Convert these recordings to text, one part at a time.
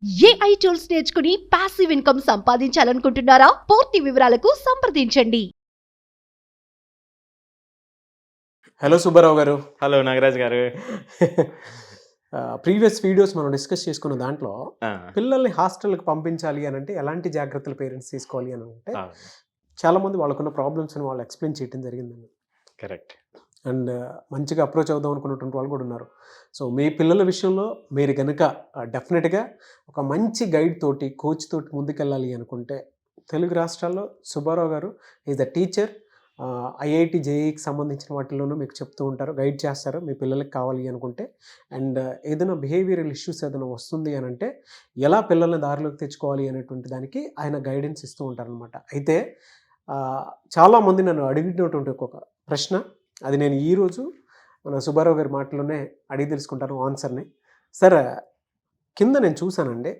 AI tools నేర్చుకుని passive income సంపాదించాలనుకుంటున్నారా? పూర్తి వివరాలకు సంప్రదించండి. హలో సుబ్బారావు గారు. హలో నాగరాజ్ గారు. ప్రీవియస్ వీడియోస్ మనం డిస్కస్ చేసుకున్న దాంట్లో ఆ, పిల్లల్ని హాస్టల్కి పంపించాలి అని అంటే ఎలాంటి జాగ్రత్తలు పేరెంట్స్ తీసుకోవాలి అని అంటే ఆ, చాలామంది వాళ్ళకున్న ప్రాబ్లమ్స్ని వాళ్ళు ఎక్స్ప్లెయిన్ చేయడం జరిగిందండి. కరెక్ట్. అండ్ మంచిగా అప్రోచ్ అవుదాం అనుకున్నటువంటి వాళ్ళు కూడా ఉన్నారు. సో మీ పిల్లల విషయంలో మీరు కనుక డెఫినెట్గా ఒక మంచి గైడ్ తోటి కోచ్ తోటి ముందుకెళ్ళాలి అనుకుంటే తెలుగు రాష్ట్రాల్లో సుబ్బారావు గారు ఈజ్ ద టీచర్. ఐఐటి జేఈకి సంబంధించిన వాటిల్లోనూ మీకు చెప్తూ ఉంటారు, గైడ్ చేస్తారు మీ పిల్లలకి కావాలి అనుకుంటే. అండ్ ఏదైనా బిహేవియరల్ ఇష్యూస్ ఏదైనా వస్తుంది అని అంటే ఎలా పిల్లల్ని దారిలోకి తెచ్చుకోవాలి అనేటువంటి దానికి ఆయన గైడెన్స్ ఇస్తూ ఉంటారనమాట. అయితే చాలామంది నన్ను అడిగినటువంటి ఒక ప్రశ్న, అది నేను ఈరోజు మన సుబ్బారావు గారి మాటలోనే అడిగి తెలుసుకుంటాను ఆన్సర్ని. సార్, కింద నేను చూశానండి,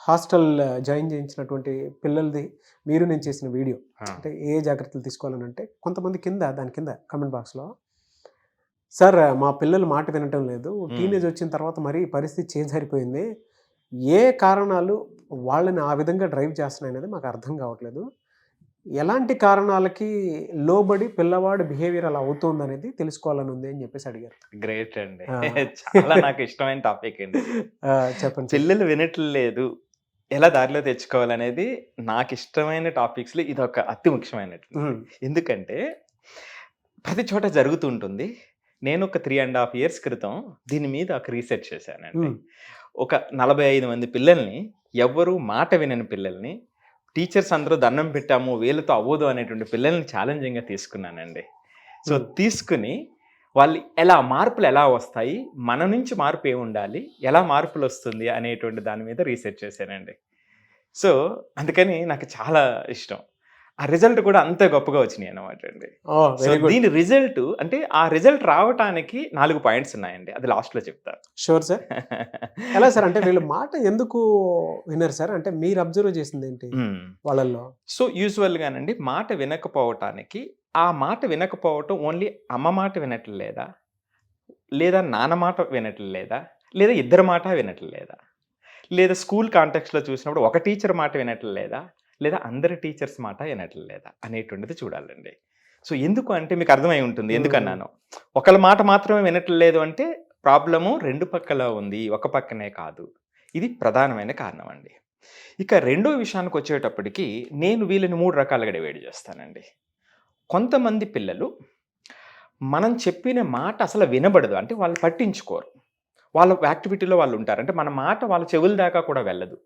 హాస్టల్ జాయిన్ చేయించినటువంటి పిల్లలది మీరు నేను చేసిన వీడియో. అంటే ఏ జాగ్రత్తలు తీసుకోవాలని అంటే కొంతమంది దాని కింద కమెంట్ బాక్స్లో, సార్ మా పిల్లలు మాట వినటం లేదు, టీనేజ్ వచ్చిన తర్వాత మరీ పరిస్థితి చేంజ్ అయిపోయింది, ఏ కారణాలు వాళ్ళని ఆ విధంగా డ్రైవ్ చేస్తున్నాయి అనేది మాకు అర్థం కావట్లేదు, ఎలాంటి కారణాలకి లోబడి పిల్లవాడు బిహేవియర్ అలా అవుతుంది అనేది తెలుసుకోవాలని ఉంది అని చెప్పేసి అడిగారు. గ్రేట్ అండి. చాలా నాకు ఇష్టమైన టాపిక్ అండి. చెప్పండి. పిల్లలు వినట్లేదు, ఎలా దారిలో తెచ్చుకోవాలనేది నాకు ఇష్టమైన టాపిక్స్లో ఇది ఒక అతి ముఖ్యమైనది. ఎందుకంటే ప్రతి చోట జరుగుతుంటుంది. నేను ఒక 3.5 years క్రితం దీని మీద ఒక రీసెర్చ్ చేశానండి. ఒక 45 మంది పిల్లల్ని, ఎవ్వరూ మాట వినని పిల్లల్ని, టీచర్స్ అందరూ దండం పెట్టాము వీళ్ళతో అవ్వదు అనేటువంటి పిల్లల్ని ఛాలెంజింగ్గా తీసుకున్నానండి. సో తీసుకుని వాళ్ళు మార్పులు ఎలా వస్తాయి, మన నుంచి మార్పు ఏమి ఉండాలి, ఎలా మార్పులు వస్తుంది అనేటువంటి దాని మీద రీసెర్చ్ చేశానండి. సో అందుకని నాకు చాలా ఇష్టం. ఆ రిజల్ట్ కూడా అంతే గొప్పగా వచ్చినాయి అన్నమాట అండి. సో దీని రిజల్ట్ అంటే ఆ రిజల్ట్ రావటానికి 4 పాయింట్స్ ఉన్నాయండి, అది లాస్ట్లో చెప్తాను. Sure sir. ఎలా సార్ అంటే వీళ్ళు మాట ఎందుకు వినరు సార్? అంటే మీరు అబ్జర్వ్ చేసింది ఏంటి వాళ్ళల్లో? సో యూజువల్గానండి మాట వినకపోవటానికి, ఆ మాట వినకపోవటం ఓన్లీ అమ్మ మాట వినట్లేదా, లేదా నాన్న మాట వినట్లేదా, లేదా ఇద్దరు మాట వినట్లేదా, లేదా స్కూల్ కాంటెక్స్లో చూసినప్పుడు ఒక టీచర్ మాట వినట్లేదా, లేదా అందరి టీచర్స్ మాట వినట్లేదా అనేటువంటిది చూడాలండి. సో ఎందుకు అంటే మీకు అర్థమై ఉంటుంది ఎందుకన్నాను. ఒకళ్ళ మాట మాత్రమే వినట్లేదు అంటే ప్రాబ్లము 2 పక్కల ఉంది, ఒక పక్కనే కాదు. ఇది ప్రధానమైన కారణం అండి. ఇక రెండో విషయానికి వచ్చేటప్పటికి నేను వీళ్ళని 3 రకాలుగా డివైడ్ చేస్తానండి. కొంతమంది పిల్లలు మనం చెప్పిన మాట అసలు వినబడదు, అంటే వాళ్ళు పట్టించుకోరు, వాళ్ళ యాక్టివిటీలో వాళ్ళు ఉంటారు, అంటే మన మాట వాళ్ళ చెవుల దాకా కూడా వెళ్ళదు.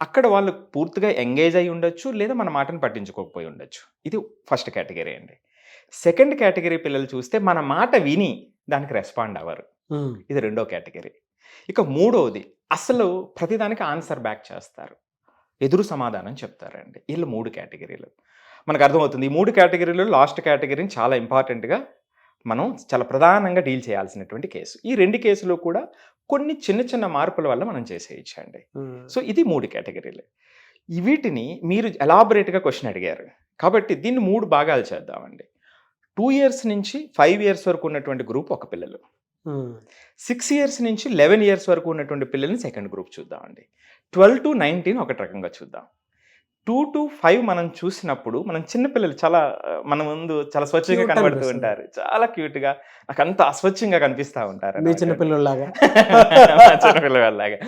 అక్కడ వాళ్ళు పూర్తిగా ఎంగేజ్ అయి ఉండొచ్చు, లేదా మన మాటను పట్టించుకోకపోయి ఉండొచ్చు. ఇది ఫస్ట్ కేటగిరీ అండి. సెకండ్ కేటగిరీ పిల్లలు చూస్తే మన మాట విని దానికి రెస్పాండ్ అవ్వరు, ఇది రెండో కేటగిరీ. ఇక మూడోది అసలు ప్రతిదానికి ఆన్సర్ బ్యాక్ చేస్తారు, ఎదురు సమాధానం చెప్తారండి. వీళ్ళు 3 కేటగిరీలు మనకు అర్థమవుతుంది. ఈ 3 కేటగిరీలు లాస్ట్ కేటగిరీని చాలా ఇంపార్టెంట్గా మనం చాలా ప్రధానంగా డీల్ చేయాల్సినటువంటి కేసు. ఈ 2 కేసులు కూడా కొన్ని చిన్న చిన్న మార్పుల వల్ల మనం చేసేయచ్చండి. సో ఇది 3 కేటగిరీలు. వీటిని మీరు ఎలాబొరేట్గా క్వశ్చన్ అడిగారు కాబట్టి దీన్ని 3 భాగాలు చేద్దామండి. 2 years నుంచి 5 years వరకు ఉన్నటువంటి గ్రూప్ ఒక పిల్లలు, 6 years నుంచి 11 years వరకు ఉన్నటువంటి పిల్లల్ని సెకండ్ గ్రూప్ చూద్దామండి. 12 to 19 ఒక రకంగా చూద్దాం. 2 to 5 మనం చూసినప్పుడు మనం చిన్నపిల్లలు చాలా మన ముందు చాలా స్వచ్ఛంగా కనబడుతూ ఉంటారు, చాలా క్యూట్గా, నాకు అంత అస్వచ్ఛంగా కనిపిస్తూ ఉంటారు, చిన్నపిల్లలాగా. చిన్నపిల్లలాగా.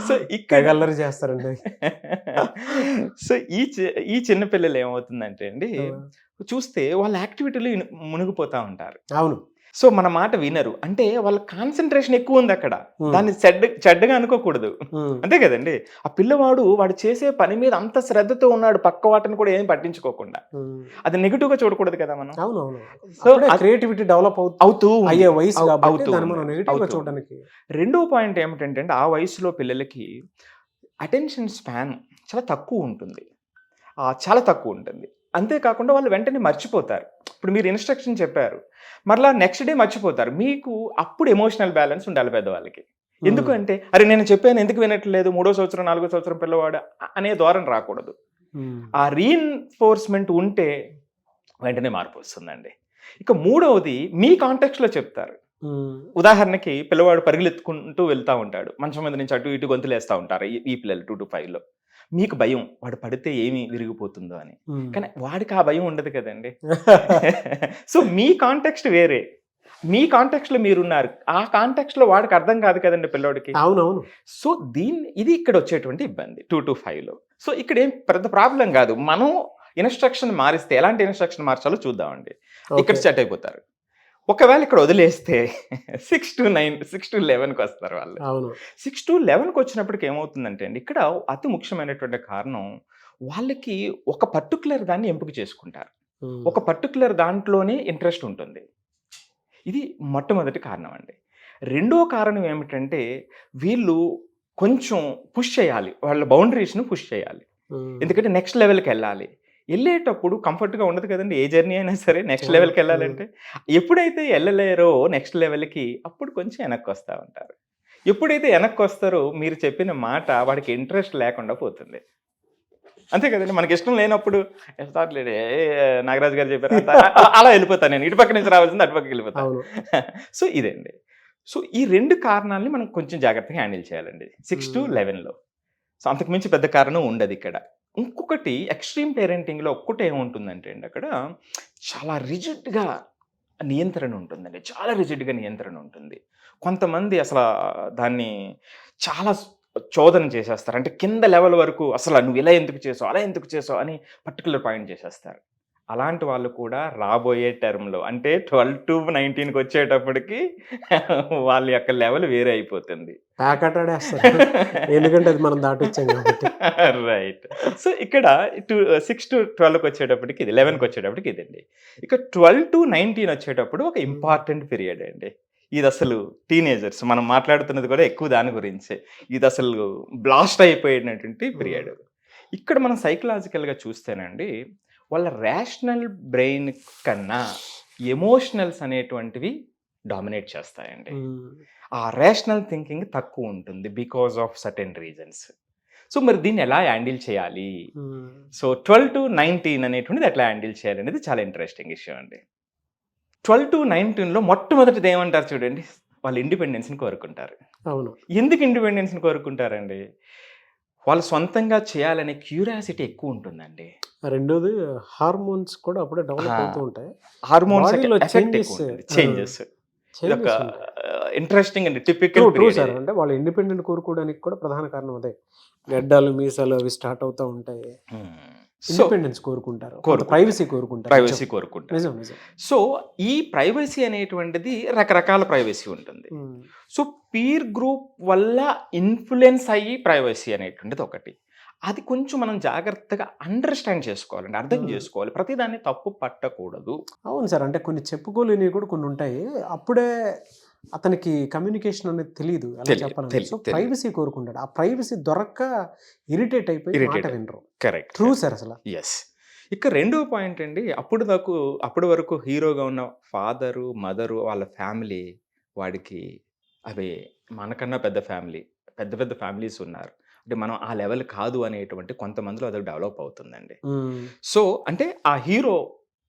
సో ఇక్కడ అల్లరి చేస్తారండి. సో ఈ చిన్నపిల్లలు ఏమవుతుందంటే అండి, చూస్తే వాళ్ళ యాక్టివిటీలు మునిగిపోతూ ఉంటారు. అవును. సో మన మాట వినరు, అంటే వాళ్ళ కాన్సన్ట్రేషన్ ఎక్కువ ఉంది అక్కడ, దాన్ని చెడ్డగా అనుకోకూడదు, అంతే కదండి. ఆ పిల్లవాడు వాడు చేసే పని మీద అంత శ్రద్ధతో ఉన్నాడు, పక్క వాటిని కూడా ఏం పట్టించుకోకుండా, అది నెగిటివ్ గా చూడకూడదు కదా మనం. సో క్రియేటివిటీ డెవలప్ అవుతూ అయ్యే వయసు చూడడానికి. రెండో పాయింట్ ఏమిటంటే ఆ వయసులో పిల్లలకి అటెన్షన్ స్పాన్ చాలా తక్కువ ఉంటుంది, చాలా తక్కువ ఉంటుంది. అంతేకాకుండా వాళ్ళు వెంటనే మర్చిపోతారు. ఇప్పుడు మీరు ఇన్స్ట్రక్షన్ చెప్పారు, మరలా నెక్స్ట్ డే మర్చిపోతారు. మీకు అప్పుడు ఎమోషనల్ బ్యాలెన్స్ ఉండాలి పెద్దవాళ్ళకి. ఎందుకంటే అరే నేను చెప్పాను ఎందుకు వినట్లేదు, 3వ సంవత్సరం 4వ సంవత్సరం పిల్లవాడు అనే ధోరణి రాకూడదు. ఆ రీఇన్ఫోర్స్మెంట్ ఉంటే వెంటనే మార్పు వస్తుందండి. ఇక మూడవది మీ కాంటెక్స్ట్లో చెప్తారు, ఉదాహరణకి పిల్లవాడు పరుగులెత్తుకుంటూ వెళ్తా ఉంటాడు, మంచం మీద నుంచి అటు ఇటు గొంతులేస్తూ ఉంటారు ఈ పిల్లలు 2 to 5లో. మీకు భయం వాడు పడితే ఏమి విరిగిపోతుందో అని, కానీ వాడికి ఆ భయం ఉండదు కదండి. సో మీ కాంటెక్స్ట్ వేరే, మీ కాంటెక్స్ట్లో మీరున్నారు, ఆ కాంటెక్స్ట్లో వాడికి అర్థం కాదు కదండి పిల్లోడికి. అవునవును. సో ఇది ఇక్కడ వచ్చేటువంటి ఇబ్బంది 2 to 5లో. సో ఇక్కడ ఏం పెద్ద ప్రాబ్లం కాదు, మనం ఇన్స్ట్రక్షన్ మారిస్తే ఎలాంటి ఇన్స్ట్రక్షన్ మార్చాలో చూద్దామండి. ఇక్కడ సెట్ అయిపోతారు. ఒకవేళ ఇక్కడ వదిలేస్తే 6 to 11కి వస్తారు వాళ్ళు. 6 to 11కి వచ్చినప్పటికి ఏమవుతుందంటే అండి, ఇక్కడ అతి ముఖ్యమైనటువంటి కారణం, వాళ్ళకి ఒక పర్టికులర్ దాన్ని ఎంపిక చేసుకుంటారు, ఒక పర్టికులర్ దాంట్లోనే ఇంట్రెస్ట్ ఉంటుంది. ఇది మొట్టమొదటి కారణం అండి. రెండో కారణం ఏమిటంటే, వీళ్ళు కొంచెం పుష్ చేయాలి, వాళ్ళ బౌండరీస్ను పుష్ చేయాలి. ఎందుకంటే నెక్స్ట్ లెవెల్కి వెళ్ళాలి. వెళ్ళేటప్పుడు కంఫర్ట్గా ఉండదు కదండి, ఏ జర్నీ అయినా సరే నెక్స్ట్ లెవెల్కి వెళ్ళాలంటే. ఎప్పుడైతే వెళ్ళలేరో నెక్స్ట్ లెవెల్కి, అప్పుడు కొంచెం వెనక్కి వస్తూ ఉంటారు. ఎప్పుడైతే వెనక్కి వస్తారో మీరు చెప్పిన మాట వాడికి ఇంట్రెస్ట్ లేకుండా పోతుంది. అంతే కదండి, మనకి ఇష్టం లేనప్పుడు నాగరాజు గారు చెప్పారు అలా వెళ్ళిపోతాను నేను, ఇటుపక్క నుంచి రావాల్సింది అటుపక్కకి వెళ్ళిపోతాను. సో ఇదండి. సో ఈ 2 కారణాలని మనం కొంచెం జాగ్రత్తగా హ్యాండిల్ చేయాలండి 6 to 11లో. సో అంతకుమించి పెద్ద కారణం ఉండదు ఇక్కడ. ఇంకొకటి ఎక్స్ట్రీమ్ పేరెంటింగ్లో ఒక్కటి ఏముంటుందంటే అండి, అక్కడ చాలా రిజిడ్గా నియంత్రణ ఉంటుందండి, చాలా రిజిడ్గా నియంత్రణ ఉంటుంది. కొంతమంది అసలు దాన్ని చాలా చోదన చేసేస్తారు, అంటే కింద లెవెల్ వరకు అసలు నువ్వు ఇలా ఎందుకు చేసావు, అలా ఎందుకు చేసావు అని పర్టికులర్ పాయింట్ చేసేస్తారు. అలాంటి వాళ్ళు కూడా రాబోయే టర్మ్లో అంటే 12 to 19కి వచ్చేటప్పటికి వాళ్ళ యొక్క లెవెల్ వేరే అయిపోతుంది. ఎందుకంటే అది మనం దాటొచ్చాం కాబట్టి. రైట్. సో ఇక్కడ 6 to 12కి వచ్చేటప్పటికి ఇది, 11కి వచ్చేటప్పటికి ఇదండి. ఇక 12 to 19 వచ్చేటప్పుడు ఒక ఇంపార్టెంట్ పీరియడ్ అండి. ఇది అసలు టీనేజర్స్, మనం మాట్లాడుతున్నది కూడా ఎక్కువ దాని గురించే. ఇది అసలు బ్లాస్ట్ అయిపోయినటువంటి పీరియడ్. ఇక్కడ మనం సైకలాజికల్గా చూస్తేనండి, వాళ్ళ రేషనల్ బ్రెయిన్ కన్నా ఎమోషనల్స్ అనేటువంటివి డామినేట్ చేస్తాయండి. ఆ రేషనల్ థింకింగ్ తక్కువ ఉంటుంది because of certain reasons. So మరి దీన్ని ఎలా హ్యాండిల్ చేయాలి? సో 12 to 19 అనేటువంటిది ఎట్లా హ్యాండిల్ చేయాలి అనేది చాలా ఇంట్రెస్టింగ్ విషయం అండి. 12 to 19లో మొట్టమొదటిది ఏమంటారు చూడండి, వాళ్ళు ఇండిపెండెన్స్ని కోరుకుంటారు. అవును. ఎందుకు ఇండిపెండెన్స్ని కోరుకుంటారండి? వాళ్ళు సొంతంగా చేయాలనే క్యూరియాసిటీ ఎక్కువ ఉంటుందండి. రెండోది హార్మోన్స్ కూడా అప్పుడే డెవలప్ అవుతూ ఉంటాయి. హార్మోన్స్ చేంజెస్ ఒక ఇంట్రెస్టింగ్ అండి, టిపికల్ సార్. అంటే వాళ్ళు ఇండిపెండెంట్ కోరుకోవడానికి కూడా ప్రధాన కారణం అదే, గడ్డాలు మీసాలు అవి స్టార్ట్ అవుతూ ఉంటాయి. ఇండిపెండెన్స్ కోరుకుంటారు, ప్రైవసీ కోరుకుంటారు. నిజం. సో ఈ ప్రైవసీ అనేటువంటిది రకరకాల ప్రైవసీ ఉంటుంది. సో పీర్ గ్రూప్ వల్ల ఇన్ఫ్లుయెన్స్ అయ్యి ప్రైవసీ అనేటువంటిది ఒకటి. అది కొంచెం మనం జాగ్రత్తగా అండర్స్టాండ్ చేసుకోవాలండి, అర్థం చేసుకోవాలి, ప్రతిదాన్ని తప్పు పట్టకూడదు. అవును సార్, అంటే కొన్ని చెప్పుకోలేనివి కూడా కొన్ని ఉంటాయి. అప్పుడే అతనికి కమ్యూనికేషన్ అనేది తెలియదు, అలా చెప్పాలి. సో ప్రైవసీ కోరుకుంటాడు, ఆ ప్రైవసీ దొరక్క ఇరిటేట్ అయిపోయి మాట వినరు. కరెక్ట్, ట్రూ సార్ అసలు. ఎస్. ఇక రెండో పాయింట్ అండి, అప్పటి వరకు హీరోగా ఉన్న ఫాదరు మదరు వాళ్ళ ఫ్యామిలీ వాడికి అవి మనకన్నా పెద్ద పెద్ద ఫ్యామిలీస్ ఉన్నారు, అంటే మనం ఆ లెవెల్ కాదు అనేటువంటి కొంతమందిలో అది డెవలప్ అవుతుందండి. సో అంటే ఆ హీరో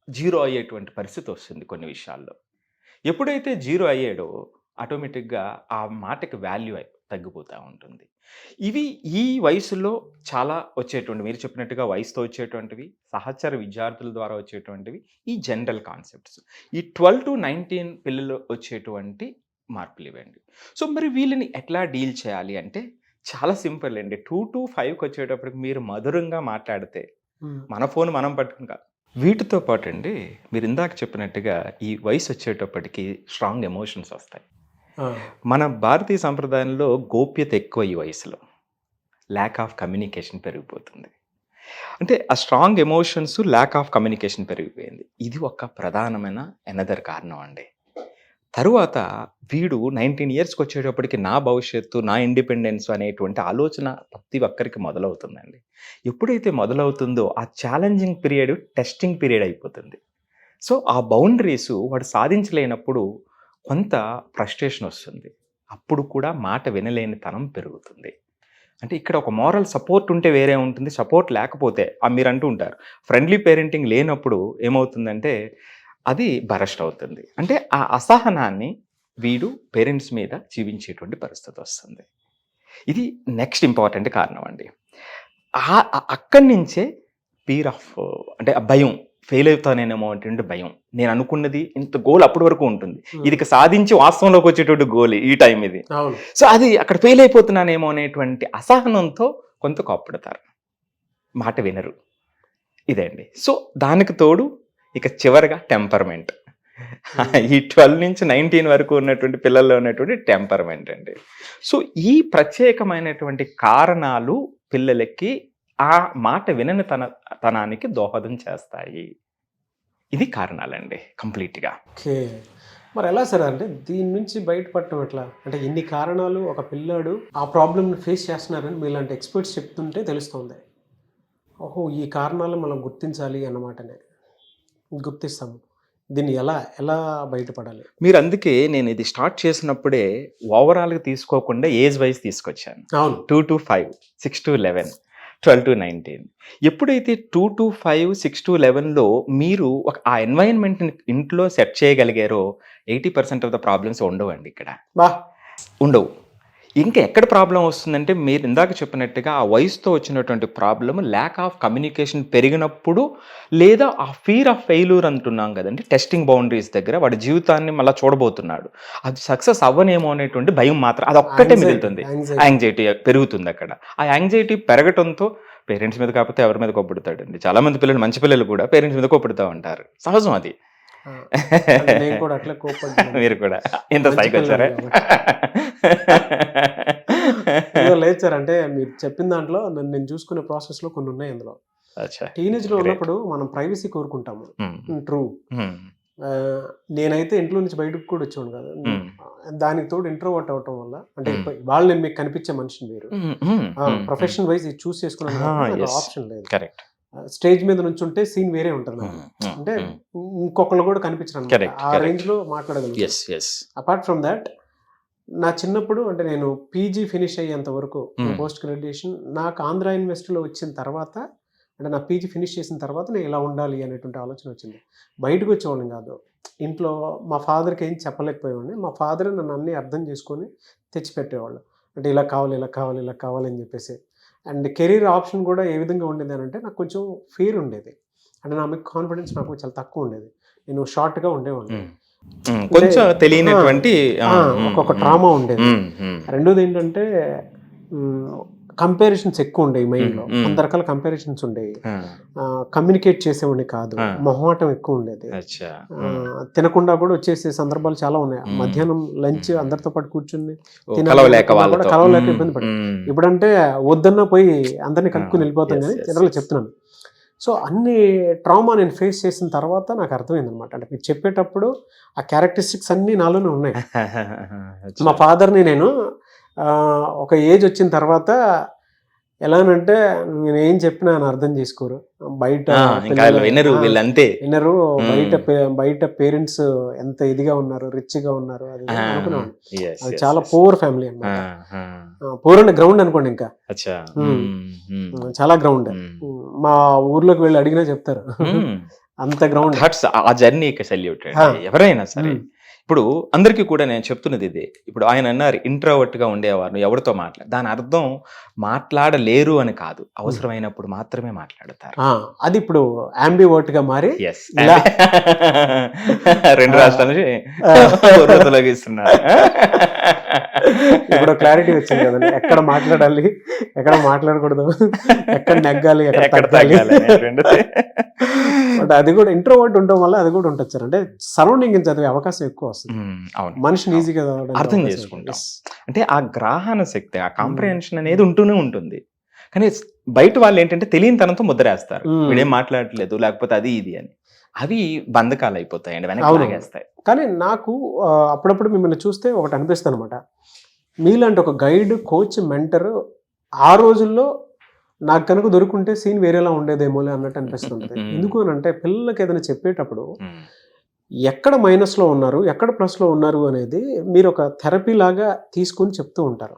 జీరో అయ్యేటువంటి పరిస్థితి వస్తుంది కొన్ని విషయాల్లో. ఎప్పుడైతే జీరో అయ్యాడో ఆటోమేటిక్గా ఆ మాటకి వాల్యూ తగ్గిపోతూ ఉంటుంది. ఇవి ఈ వయసులో చాలా వచ్చేటువంటి, మీరు చెప్పినట్టుగా వయసుతో వచ్చేటువంటివి, సహచర విద్యార్థుల ద్వారా వచ్చేటువంటివి, ఈ జనరల్ కాన్సెప్ట్స్, ఈ 12 to 19 పిల్లలు వచ్చేటువంటి మార్పులు ఇవ్వండి. సో మరి వీళ్ళని ఎట్లా డీల్ చేయాలి అంటే చాలా సింపుల్ అండి. 2 to 5కి వచ్చేటప్పటికి మీరు మధురంగా మాట్లాడితే, మన ఫోన్ మనం పట్టుకుని కాదు, వీటితో పాటు అండి మీరు ఇందాక చెప్పినట్టుగా ఈ వయసు వచ్చేటప్పటికి స్ట్రాంగ్ ఎమోషన్స్ వస్తాయి. మన భారతీయ సంప్రదాయంలో గోప్యత ఎక్కువ ఈ వయసులో, ల్యాక్ ఆఫ్ కమ్యూనికేషన్ పెరిగిపోతుంది. అంటే ఆ strong emotions, lack of communication పెరిగిపోయింది. ఇది ఒక ప్రధానమైన ఎనదర్ కారణం అండి. తరువాత వీడు 19 ఇయర్స్కి వచ్చేటప్పటికి నా భవిష్యత్తు, నా ఇండిపెండెన్స్ అనేటువంటి ఆలోచన ప్రతి ఒక్కరికి మొదలవుతుందండి. ఎప్పుడైతే మొదలవుతుందో ఆ ఛాలెంజింగ్ పీరియడ్ టెస్టింగ్ పీరియడ్ అయిపోతుంది. సో ఆ బౌండరీస్ వాడు సాధించలేనప్పుడు కొంత ఫ్రస్ట్రేషన్ వస్తుంది, అప్పుడు కూడా మాట వినలేని తనం పెరుగుతుంది. అంటే ఇక్కడ ఒక మోరల్ సపోర్ట్ ఉంటే వేరే ఉంటుంది, సపోర్ట్ లేకపోతే మీరు అంటూ ఉంటారు ఫ్రెండ్లీ పేరెంటింగ్ లేనప్పుడు ఏమవుతుందంటే అది బరస్ట్ అవుతుంది. అంటే ఆ అసహనాన్ని వీడు పేరెంట్స్ మీద జీవించేటువంటి పరిస్థితి వస్తుంది. ఇది నెక్స్ట్ ఇంపార్టెంట్ కారణం అండి. అక్కడి నుంచే ఫియర్ ఆఫ్ అంటే ఆ భయం, ఫెయిల్ అవుతానేమో అంటే భయం. నేను అనుకున్నది ఇంత గోల్ అప్పటి వరకు ఉంటుంది, ఇది సాధించి వాస్తవంలోకి వచ్చేటువంటి గోల్ ఈ టైం ఇది. సో అది అక్కడ ఫెయిల్ అయిపోతున్నానేమో అనేటువంటి అసహనంతో కొంత కోప్పడతారు, మాట వినరు. ఇదే అండి. సో దానికి తోడు ఇక చివరిగా టెంపర్మెంట్. ఈ 12 నుంచి 19 వరకు ఉన్నటువంటి పిల్లల్లో ఉన్నటువంటి టెంపర్మెంట్ అండి. సో ఈ ప్రత్యేకమైనటువంటి కారణాలు పిల్లలకి ఆ మాట వినని తనానికి దోహదం చేస్తాయి. ఇది కారణాలండి కంప్లీట్గా. ఓకే, మరి ఎలా సార్ అంటే దీని నుంచి బయటపడటం ఎట్లా? అంటే ఇన్ని కారణాలు ఒక పిల్లాడు ఆ ప్రాబ్లమ్ని ఫేస్ చేస్తున్నారని మీలాంటి ఎక్స్పర్ట్స్ చెప్తుంటే తెలుస్తుంది. ఓహో, ఈ కారణాలు మనం గుర్తించాలి అన్నమాటనే. గుర్తిస్తాము. దీన్ని ఎలా బయటపడాలి? మీరు అందుకే నేను ఇది స్టార్ట్ చేసినప్పుడే ఓవరాల్గా తీసుకోకుండా ఏజ్ వైజ్ తీసుకొచ్చాను. అవును, 2 to 5, 6 to 11, 12 to 19. ఎప్పుడైతే 2 to 5, 6 to 11లో మీరు ఆ ఎన్వైరన్మెంట్ని ఇంట్లో సెట్ చేయగలిగారో 80% ఆఫ్ ద ప్రాబ్లమ్స్ ఉండవండి. ఇక్కడ ఉండవు. ఇంకా ఎక్కడ ప్రాబ్లం వస్తుందంటే మీరు ఇందాక చెప్పినట్టుగా ఆ వయసుతో వచ్చినటువంటి ప్రాబ్లమ్ ల్యాక్ ఆఫ్ కమ్యూనికేషన్ పెరిగినప్పుడు, లేదా ఆ ఫియర్ ఆఫ్ ఫెయిల్యూర్ అంటున్నాం కదండి, టెస్టింగ్ బౌండరీస్ దగ్గర వాడి జీవితాన్ని మళ్ళీ చూడబోతున్నాడు, అది సక్సెస్ అవ్వనేమో అనేటువంటి భయం మాత్రం అది ఒక్కటే మిగులుతుంది. యాంగ్జైటీ పెరుగుతుంది అక్కడ. ఆ యాంగ్జైటీ పెరగటంతో పేరెంట్స్ మీద కాకపోతే ఎవరి మీద కోప్పడతాడండి. చాలా మంది పిల్లలు, మంచి పిల్లలు కూడా పేరెంట్స్ మీద కోప్పడుతూ ఉంటారు, సహజం అది. మీరు కూడా ఎంత స్థాయికి వచ్చారా? లేదు సార్, అంటే మీరు చెప్పిన దాంట్లో నేను చూసుకునే ప్రాసెస్ లో కొన్ని ఉన్నాయి. అందులో టీనేజ్ లో ఉన్నప్పుడు మనం ప్రైవసీ కోరుకుంటాము. ట్రూ. నేనైతే ఇంట్లో నుంచి బయటకు కూడా వచ్చాను కదా, దానికి తోడు ఇంట్రోవర్ట్ అవటం వల్ల, అంటే వాళ్ళు నేను మీకు కనిపించే మనిషిని, మీరు ప్రొఫెషన్ వైజ్ ఇది చూస్ చేసుకున్నాను, ఆప్షన్ లేదు. కరెక్ట్. స్టేజ్ మీద నుంచి ఉంటే సీన్ వేరే ఉంటుంది, అంటే ఇంకొకళ్ళు కూడా కనిపించడం ఆ రేంజ్ లో మాట్లాడగలను. అపార్ట్ ఫ్రమ్ దాట్, నా చిన్నప్పుడు అంటే నేను పీజీ ఫినిష్ అయ్యేంత వరకు, పోస్ట్ గ్రాడ్యుయేషన్ నాకు ఆంధ్ర యూనివర్సిటీలో వచ్చిన తర్వాత, అంటే నా పీజీ ఫినిష్ చేసిన తర్వాత నేను ఇలా ఉండాలి అనేటువంటి ఆలోచన వచ్చింది. బయటకు వచ్చేవాళ్ళం కాదు. ఇంట్లో మా ఫాదర్కి ఏం చెప్పలేకపోయేవాడిని. మా ఫాదర్ నన్ను అన్నీ అర్థం చేసుకొని తెచ్చిపెట్టేవాళ్ళు. అంటే ఇలా కావాలి, ఇలా కావాలి, ఇలా కావాలని చెప్పేసి. అండ్ కెరీర్ ఆప్షన్ కూడా ఏ విధంగా ఉండేది అని అంటే, నాకు కొంచెం ఫియర్ ఉండేది. అంటే నా మీద కాన్ఫిడెన్స్ నాకు చాలా తక్కువ ఉండేది. నేను షార్ట్గా ఉండేవాడిని, కొంచెం తెలియనటువంటి ఒక్కొక్క ట్రామా ఉండేది. రెండోది ఏంటంటే కంపారిజన్స్ ఎక్కువ ఉండేవి మైండ్లో, అంత రకాల కంపారిజన్స్ ఉండేవి. కమ్యూనికేట్ చేసేవాడిని కాదు, మొహమాటం ఎక్కువ ఉండేది. తినకుండా కూడా వచ్చేసే సందర్భాలు చాలా ఉన్నాయి. మధ్యాహ్నం లంచ్ అందరితో పాటు కూర్చుని కలవలేక ఇబ్బంది పడి, ఇప్పుడంటే వద్దన్నా పోయి అందరినీ కలుపుకుని వెళ్ళిపోతాం, కానీ జనరల్గా చెప్తున్నాను. సో అన్ని ట్రామా నేను ఫేస్ చేసిన తర్వాత నాకు అర్థమైంది అనమాట. అంటే మీరు చెప్పేటప్పుడు ఆ క్యారెక్టరిస్టిక్స్ అన్నీ నాలోనే ఉన్నాయి. మా ఫాదర్ని నేను ఒక ఏజ్ వచ్చిన తర్వాత ఎలానంటే, నేను ఏం చెప్పినా ఆయన అర్థం చేసుకోరు. బయట వినరు, బయట పేరెంట్స్ ఎంత ఇదిగా ఉన్నారు, రిచ్గా ఉన్నారు, అది అనుకున్నాను. అది చాలా పూర్ ఫ్యామిలీ అన్నమాట. పూర్ అంటే గ్రౌండ్ అనుకోండి, ఇంకా చాలా గ్రౌండ్. మా ఊర్లోకి వెళ్ళి అడిగినా చెప్తారు, అంత గ్రౌండ్. ఆ జర్నీకి సెల్యూట్ ఎవరైనా సరే. ఇప్పుడు అందరికీ కూడా నేను చెప్తున్నది ఇదే. ఇప్పుడు ఆయన అన్నారు ఇంట్రోవర్ట్ గా ఉండేవారు, ఎవరితో దాని అర్థం మాట్లాడలేరు అని కాదు, అవసరమైనప్పుడు మాత్రమే మాట్లాడతారు. అది ఇప్పుడు అంబివర్ట్ గా మారి 2 రాష్ట్రాల నుంచి తొలగిస్తున్నారు. ఇప్పుడు క్లారిటీ వచ్చింది కదండి, ఎక్కడ మాట్లాడాలి, ఎక్కడ మాట్లాడకూడదు, ఎక్కడ నెగ్గాలి, ఎక్కడ తగ్గాలి. అది కూడా ఇంట్రోవర్ట్ ఉండడం వల్ల అది కూడా ఉంటుంది సార్. అంటే సరౌండింగ్ చదివే అవకాశం ఎక్కువ వస్తుంది, మనిషిని ఈజీగా అర్థం చేసుకుంటాం. అంటే ఆ గ్రహణ శక్తి, ఆ కాంప్రిహెన్షన్ అనేది ఉంటూనే ఉంటుంది. కానీ బయట వాళ్ళు ఏంటంటే తెలియని తనంతో ముద్రేస్తారు, వీడేం మాట్లాడట్లేదు, లేకపోతే అది ఇది అని. అవి బంధకాలు అయిపోతాయండి, వెనక్కి. కానీ నాకు అప్పుడప్పుడు మిమ్మల్ని చూస్తే ఒకటి అనిపిస్తుంది అనమాట, మీలాంటి ఒక గైడ్, కోచ్, మెంటర్ ఆ రోజుల్లో నాకు కనుక దొరుకుంటే సీన్ వేరేలా ఉండేదేమో అన్నట్టు అనిపిస్తుంది. ఎందుకు అని అంటే, పిల్లలకి ఏదైనా చెప్పేటప్పుడు ఎక్కడ మైనస్లో ఉన్నారు, ఎక్కడ ప్లస్లో ఉన్నారు అనేది మీరు ఒక థెరపీ లాగా తీసుకొని చెప్తూ ఉంటారు.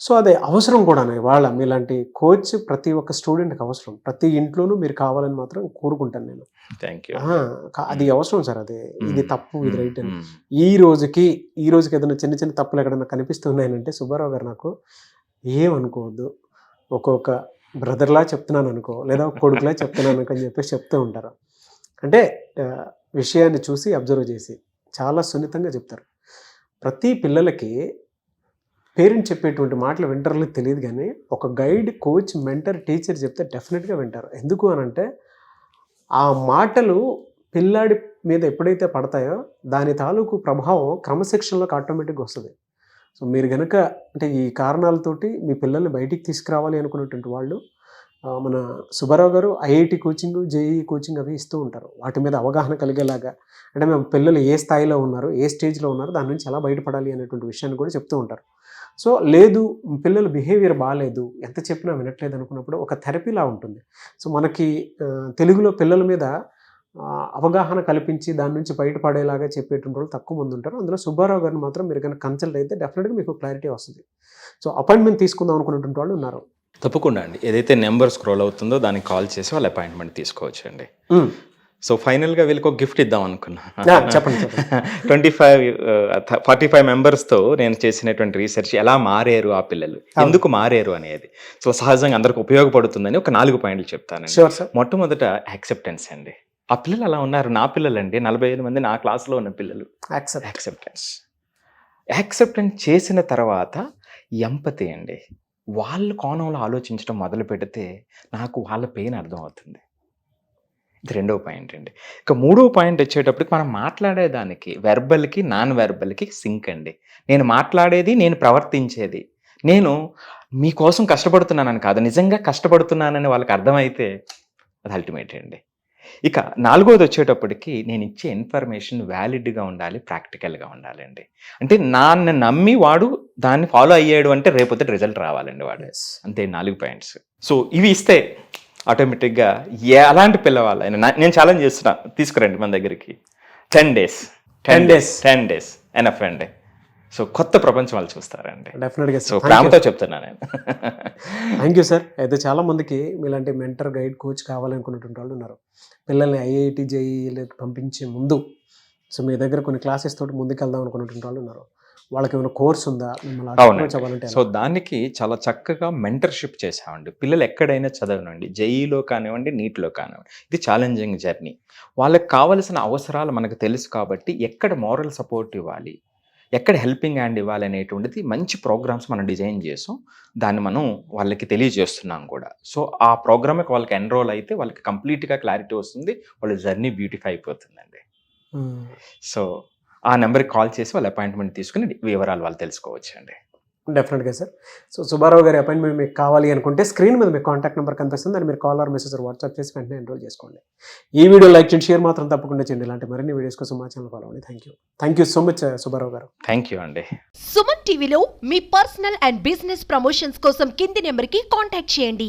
సో అదే అవసరం కూడా వాళ్ళ మీలాంటి కోచ్ ప్రతి ఒక్క స్టూడెంట్కి అవసరం. ప్రతి ఇంట్లోనూ మీరు కావాలని మాత్రం కోరుకుంటాను నేను. Thank you. అది అవసరం సార్. అదే ఇది తప్పు ఇది రైట్ అని ఈ రోజుకి ఏదైనా చిన్న చిన్న తప్పులు ఎక్కడైనా కనిపిస్తున్నాయనంటే సుబ్బారావు గారు నాకు ఏమనుకోవద్దు, ఒక్కొక్క బ్రదర్లా చెప్తున్నాను అనుకో, లేదా ఒక కొడుకులా చెప్తున్నాను అనుకో అని చెప్పేసి చెప్తూ ఉంటారు. అంటే విషయాన్ని చూసి అబ్జర్వ్ చేసి చాలా సున్నితంగా చెప్తారు. ప్రతి పిల్లలకి పేరెంట్ చెప్పేటువంటి మాటలు వింటారో తెలియదు, కానీ ఒక గైడ్, కోచ్, మెంటర్, టీచర్ చెప్తే డెఫినెట్గా వింటారు. ఎందుకు అనంటే ఆ మాటలు పిల్లాడి మీద ఎప్పుడైతే పడతాయో దాని తాలూకు ప్రభావం క్రమశిక్షణలోకి ఆటోమేటిక్గా వస్తుంది. సో మీరు కనుక అంటే ఈ కారణాలతోటి మీ పిల్లల్ని బయటికి తీసుకురావాలి అనుకున్నటువంటి వాళ్ళు మన సుబ్బారావు గారు ఐఐటి కోచింగ్, జేఈఈ కోచింగ్ అవి ఇస్తూ ఉంటారు. వాటి మీద అవగాహన కలిగేలాగా, అంటే మేము పిల్లలు ఏ స్థాయిలో ఉన్నారు, ఏ స్టేజ్లో ఉన్నారు, దాని నుంచి ఎలా బయటపడాలి అనేటువంటి విషయాన్ని కూడా చెప్తూ ఉంటారు. సో లేదు పిల్లల బిహేవియర్ బాగాలేదు, ఎంత చెప్పినా వినట్లేదు అనుకున్నప్పుడు ఒక థెరపీలా ఉంటుంది. సో మనకి తెలుగులో పిల్లల మీద అవగాహన కల్పించి దాని నుంచి బయటపడేలాగా చెప్పేటువంటి వాళ్ళు తక్కువ మంది ఉంటారు. అందులో సుబ్బారావు గారిని మాత్రం మీరు కనుక కన్సల్ట్ అయితే డెఫినెట్గా మీకు క్లారిటీ వస్తుంది. సో అపాయింట్మెంట్ తీసుకుందాం అనుకున్నటువంటి వాళ్ళు ఉన్నారు. తప్పకుండా అండి. ఏదైతే నెంబర్ స్క్రోల్ అవుతుందో దానికి కాల్ చేసి వాళ్ళు అపాయింట్మెంట్ తీసుకోవచ్చు అండి. సో ఫైనల్గా వీళ్ళకి ఒక గిఫ్ట్ ఇద్దాం అనుకున్నా. చెప్పండి. 45 మెంబర్స్తో నేను చేసినటువంటి రీసెర్చ్ ఎలా మారారు ఆ పిల్లలు, ఎందుకు మారారు అనేది. సో సహజంగా అందరికి ఉపయోగపడుతుందని ఒక 4 పాయింట్లు చెప్తానండి. మొట్టమొదట యాక్సెప్టెన్స్ అండి. ఆ పిల్లలు అలా ఉన్నారు, నా పిల్లలండి, 45 మంది నా క్లాస్లో ఉన్న పిల్లలు. యాక్సెప్టెన్స్ చేసిన తర్వాత ఎంపతి అండి. వాళ్ళ కోణంలో ఆలోచించడం మొదలు పెడితే నాకు వాళ్ళ పెయిన్ అర్థం అవుతుంది. ఇది 2వ పాయింట్ అండి. ఇక 3వ పాయింట్ వచ్చేటప్పటికి మనం మాట్లాడేదానికి వెర్బల్కి నాన్ వెర్బల్కి సింక్ అండి. నేను మాట్లాడేది, నేను ప్రవర్తించేది, నేను మీకోసం కష్టపడుతున్నానని కాదు, నిజంగా కష్టపడుతున్నానని వాళ్ళకి అర్థమైతే అది అల్టిమేట్ అండి. ఇక 4వది వచ్చేటప్పటికి నేను ఇచ్చే ఇన్ఫర్మేషన్ వ్యాలిడ్గా ఉండాలి, ప్రాక్టికల్గా ఉండాలండి. అంటే నన్ను నమ్మి వాడు దాన్ని ఫాలో అయ్యాడు అంటే రేపొద్దు రిజల్ట్ రావాలండి వాడు. అంతే 4 పాయింట్స్. సో ఇవి ఇస్తే ఆటోమేటిక్గా అలాంటి పిల్లవాళ్ళైనా నేను ఛాలెంజ్ చేస్తున్నా, తీసుకురండి మన దగ్గరికి 10 డేస్ ఎనఫ్ అండి. సో కొత్త ప్రపంచం వాళ్ళు చూస్తారండి డెఫినెట్గా. సో ప్రేమతో చెప్తున్నాను నేను. Thank you sir. అయితే చాలామందికి మీలాంటి మెంటర్, గైడ్, కోచ్ కావాలనుకున్నటువంటి వాళ్ళు ఉన్నారు. పిల్లల్ని ఐఐటి, జేఈఈలకు పంపించే ముందు సో మీ దగ్గర కొన్ని క్లాసెస్ తోటి ముందుకెళ్దాం అనుకున్నటువంటి వాళ్ళు ఉన్నారు. వాళ్ళకి ఏమైనా కోర్స్ ఉందా? అవునండి. సో దానికి చాలా చక్కగా మెంటర్షిప్ చేసామండి. పిల్లలు ఎక్కడైనా చదవనండి, జేఈలో కానివ్వండి, నీట్లో కానివ్వండి, ఇది ఛాలెంజింగ్ జర్నీ. వాళ్ళకి కావలసిన అవసరాలు మనకు తెలుసు కాబట్టి ఎక్కడ మోరల్ సపోర్ట్ ఇవ్వాలి, ఎక్కడ హెల్పింగ్ హ్యాండ్ ఇవ్వాలి అనేటువంటిది మంచి ప్రోగ్రామ్స్ మనం డిజైన్ చేసాం. దాన్ని మనం వాళ్ళకి తెలియజేస్తున్నాం కూడా. సో ఆ ప్రోగ్రామ్కి వాళ్ళకి ఎన్రోల్ అయితే వాళ్ళకి కంప్లీట్గా క్లారిటీ వస్తుంది, వాళ్ళ జర్నీ బ్యూటిఫై అయిపోతుందండి. సో ఆ నెంబర్కి కాల్ చేసి వాళ్ళ అపాయింట్మెంట్ తీసుకుని వివరాలు వాళ్ళు తెలుసుకోవచ్చు అండి. డెఫినెట్గా సార్. సో సుబ్బారావు గారి అపాయింట్మెంట్ మీకు కావాలి అనుకుంటే స్క్రీన్ మీద మీకు కాంటాక్ట్ నెంబర్ కనిపిస్తుంది, దాన్ని మీరు కాల్ ఆర్ మెసేజ్ వాట్సాప్ చేసి వెంటనే ఎన్రోల్ చేసుకోండి. ఈ వీడియో లైక్ చేయండి, షేర్ మాత్రం తప్పకుండా చేయండి. ఇలాంటి మరిన్ని వీడియోస్ కోసం మా ఛానల్ ఫాలో అవ్వండి. Thank you so much Subbarao గారు. థ్యాంక్ యూ అండి. సుమన్ టీవీలో మీ పర్సనల్ అండ్ బిజినెస్ ప్రమోషన్స్ కోసం కింది నెంబర్కి కాంటాక్ట్ చేయండి.